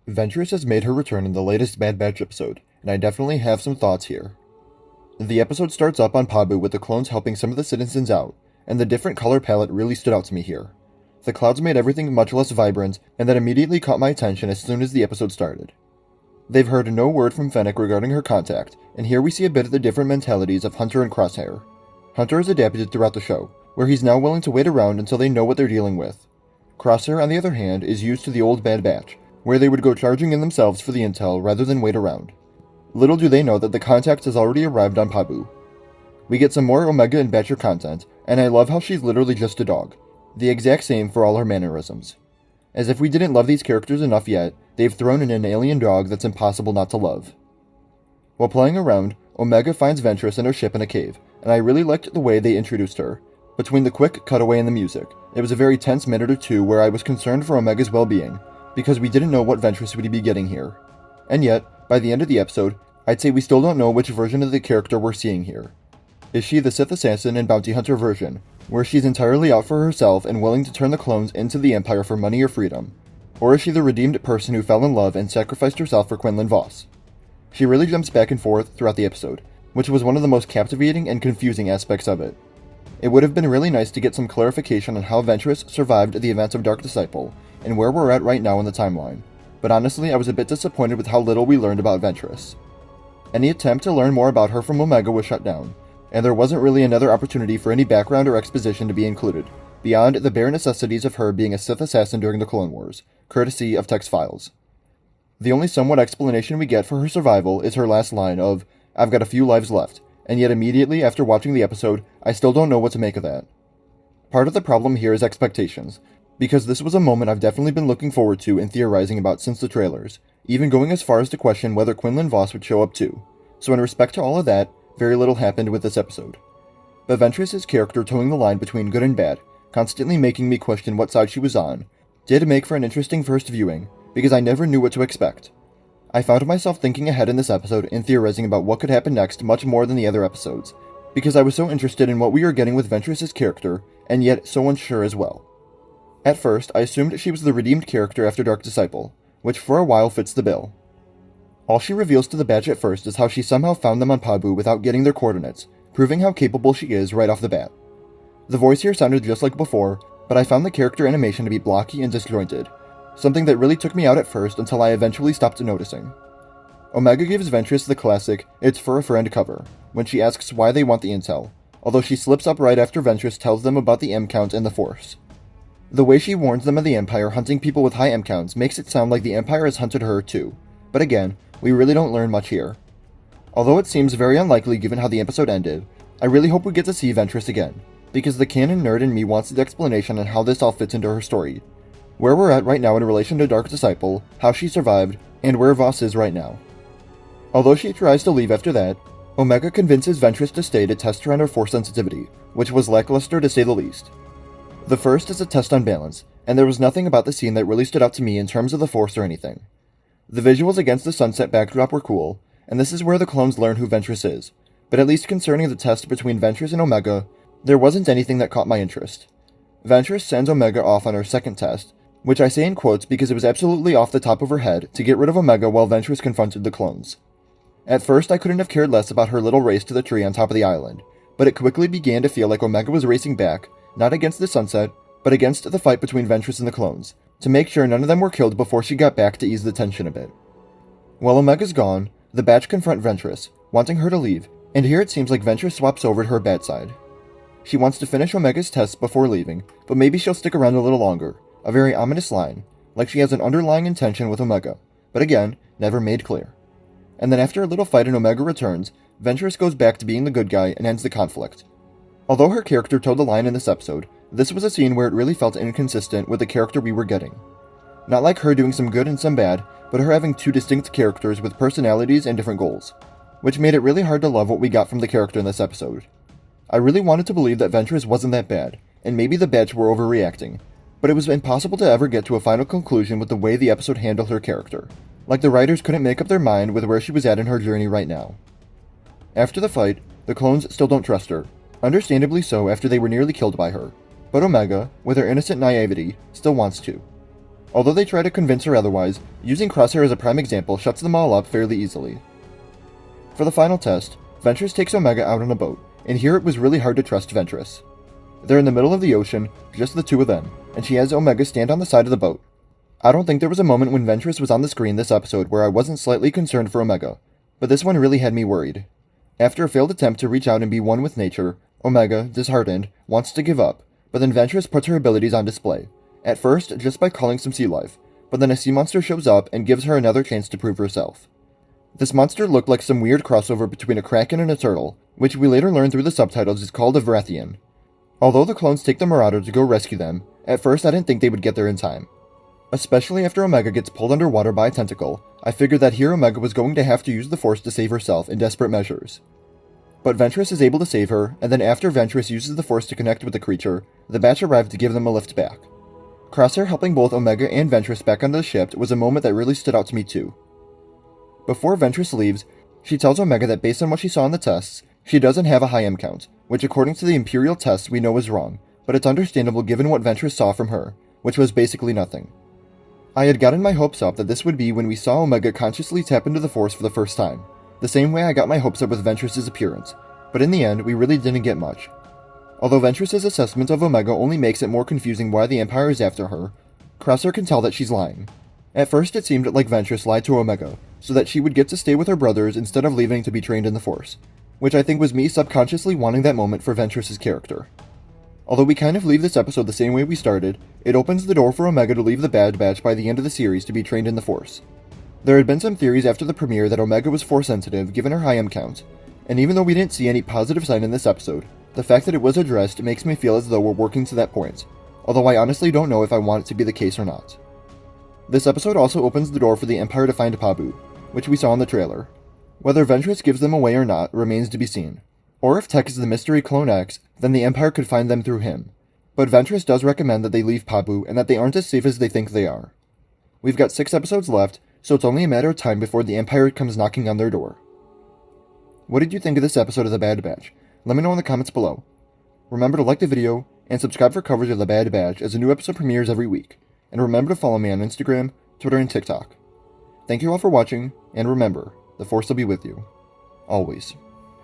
Ventress has made her return in the latest Bad Batch episode, and I definitely have some thoughts here. The episode starts up on Pabu with the clones helping some of the citizens out, and the different color palette really stood out to me here. The clouds made everything much less vibrant, and that immediately caught my attention as soon as the episode started. They've heard no word from Fennec regarding her contact, and here we see a bit of the different mentalities of Hunter and Crosshair. Hunter is adapted throughout the show, where he's now willing to wait around until they know what they're dealing with. Crosshair, on the other hand, is used to the old Bad Batch, where they would go charging in themselves for the intel rather than wait around. Little do they know that the contact has already arrived on Pabu. We get some more Omega and Batcher content, and I love how she's literally just a dog, the exact same for all her mannerisms. As if we didn't love these characters enough yet, they've thrown in an alien dog that's impossible not to love. While playing around, Omega finds Ventress in her ship in a cave, and I really liked the way they introduced her. Between the quick cutaway and the music, it was a very tense minute or two where I was concerned for Omega's well-being, because we didn't know what Ventress would be getting here. And yet, by the end of the episode, I'd say we still don't know which version of the character we're seeing here. Is she the Sith Assassin and Bounty Hunter version, where she's entirely out for herself and willing to turn the clones into the Empire for money or freedom? Or is she the redeemed person who fell in love and sacrificed herself for Quinlan Vos? She really jumps back and forth throughout the episode, which was one of the most captivating and confusing aspects of it. It would have been really nice to get some clarification on how Ventress survived the events of Dark Disciple, and where we're at right now in the timeline, but honestly I was a bit disappointed with how little we learned about Ventress. Any attempt to learn more about her from Omega was shut down, and there wasn't really another opportunity for any background or exposition to be included, beyond the bare necessities of her being a Sith assassin during the Clone Wars, courtesy of text files. The only somewhat explanation we get for her survival is her last line of, "I've got a few lives left," and yet immediately after watching the episode, I still don't know what to make of that. Part of the problem here is expectations, because this was a moment I've definitely been looking forward to and theorizing about since the trailers, even going as far as to question whether Quinlan Vos would show up too. So in respect to all of that, very little happened with this episode. But Ventress's character towing the line between good and bad, constantly making me question what side she was on, did make for an interesting first viewing, because I never knew what to expect. I found myself thinking ahead in this episode and theorizing about what could happen next much more than the other episodes, because I was so interested in what we were getting with Ventress's character, and yet so unsure as well. At first, I assumed she was the redeemed character after Dark Disciple, which for a while fits the bill. All she reveals to the Batch at first is how she somehow found them on Pabu without getting their coordinates, proving how capable she is right off the bat. The voice here sounded just like before, but I found the character animation to be blocky and disjointed, something that really took me out at first until I eventually stopped noticing. Omega gives Ventress the classic "it's for a friend" cover, when she asks why they want the intel, although she slips up right after Ventress tells them about the M count and the Force. The way she warns them of the Empire hunting people with high M counts makes it sound like the Empire has hunted her too, but again, we really don't learn much here. Although it seems very unlikely given how the episode ended, I really hope we get to see Ventress again, because the canon nerd in me wants an explanation on how this all fits into her story, where we're at right now in relation to Dark Disciple, how she survived, and where Vos is right now. Although she tries to leave after that, Omega convinces Ventress to stay to test her on her Force sensitivity, which was lackluster to say the least. The first is a test on balance, and there was nothing about the scene that really stood out to me in terms of the Force or anything. The visuals against the sunset backdrop were cool, and this is where the clones learn who Ventress is, but at least concerning the test between Ventress and Omega, there wasn't anything that caught my interest. Ventress sends Omega off on her second test, which I say in quotes because it was absolutely off the top of her head to get rid of Omega while Ventress confronted the clones. At first I couldn't have cared less about her little race to the tree on top of the island, but it quickly began to feel like Omega was racing back, not against the sunset, but against the fight between Ventress and the clones, to make sure none of them were killed before she got back to ease the tension a bit. While Omega's gone, the Batch confront Ventress, wanting her to leave, and here it seems like Ventress swaps over to her bad side. She wants to finish Omega's tests before leaving, but maybe she'll stick around a little longer, a very ominous line, like she has an underlying intention with Omega, but again, never made clear. And then after a little fight and Omega returns, Ventress goes back to being the good guy and ends the conflict. Although her character toed the line in this episode, this was a scene where it really felt inconsistent with the character we were getting. Not like her doing some good and some bad, but her having two distinct characters with personalities and different goals, which made it really hard to love what we got from the character in this episode. I really wanted to believe that Ventress wasn't that bad, and maybe the Batch were overreacting, but it was impossible to ever get to a final conclusion with the way the episode handled her character, like the writers couldn't make up their mind with where she was at in her journey right now. After the fight, the clones still don't trust her, understandably so after they were nearly killed by her, but Omega, with her innocent naivety, still wants to. Although they try to convince her otherwise, using Crosshair as a prime example shuts them all up fairly easily. For the final test, Ventress takes Omega out on a boat, and here it was really hard to trust Ventress. They're in the middle of the ocean, just the two of them, and she has Omega stand on the side of the boat. I don't think there was a moment when Ventress was on the screen this episode where I wasn't slightly concerned for Omega, but this one really had me worried. After a failed attempt to reach out and be one with nature, Omega, disheartened, wants to give up, but then Ventress puts her abilities on display, at first just by calling some sea life, but then a sea monster shows up and gives her another chance to prove herself. This monster looked like some weird crossover between a kraken and a turtle, which we later learned through the subtitles is called a Varathian. Although the clones take the Marauder to go rescue them, at first I didn't think they would get there in time. Especially after Omega gets pulled underwater by a tentacle, I figured that here Omega was going to have to use the Force to save herself in desperate measures. But Ventress is able to save her, and then after Ventress uses the Force to connect with the creature, the batch arrived to give them a lift back. Crosshair helping both Omega and Ventress back onto the ship was a moment that really stood out to me too. Before Ventress leaves, she tells Omega that based on what she saw in the tests, she doesn't have a high M count, which according to the Imperial tests we know is wrong, but it's understandable given what Ventress saw from her, which was basically nothing. I had gotten my hopes up that this would be when we saw Omega consciously tap into the Force for the first time, the same way I got my hopes up with Ventress's appearance, but in the end we really didn't get much. Although Ventress's assessment of Omega only makes it more confusing why the Empire is after her, Crosshair can tell that she's lying. At first it seemed like Ventress lied to Omega, so that she would get to stay with her brothers instead of leaving to be trained in the Force, which I think was me subconsciously wanting that moment for Ventress's character. Although we kind of leave this episode the same way we started, it opens the door for Omega to leave the Bad Batch by the end of the series to be trained in the Force. There had been some theories after the premiere that Omega was Force sensitive given her high M count, and even though we didn't see any positive sign in this episode, the fact that it was addressed makes me feel as though we're working to that point, although I honestly don't know if I want it to be the case or not. This episode also opens the door for the Empire to find Pabu, which we saw in the trailer. Whether Ventress gives them away or not remains to be seen. Or if Tech is the mystery Clone X, then the Empire could find them through him. But Ventress does recommend that they leave Pabu and that they aren't as safe as they think they are. We've got 6 episodes left, so it's only a matter of time before the Empire comes knocking on their door. What did you think of this episode of The Bad Batch? Let me know in the comments below. Remember to like the video, and subscribe for coverage of The Bad Batch as a new episode premieres every week. And remember to follow me on Instagram, Twitter, and TikTok. Thank you all for watching, and remember, the Force will be with you. Always.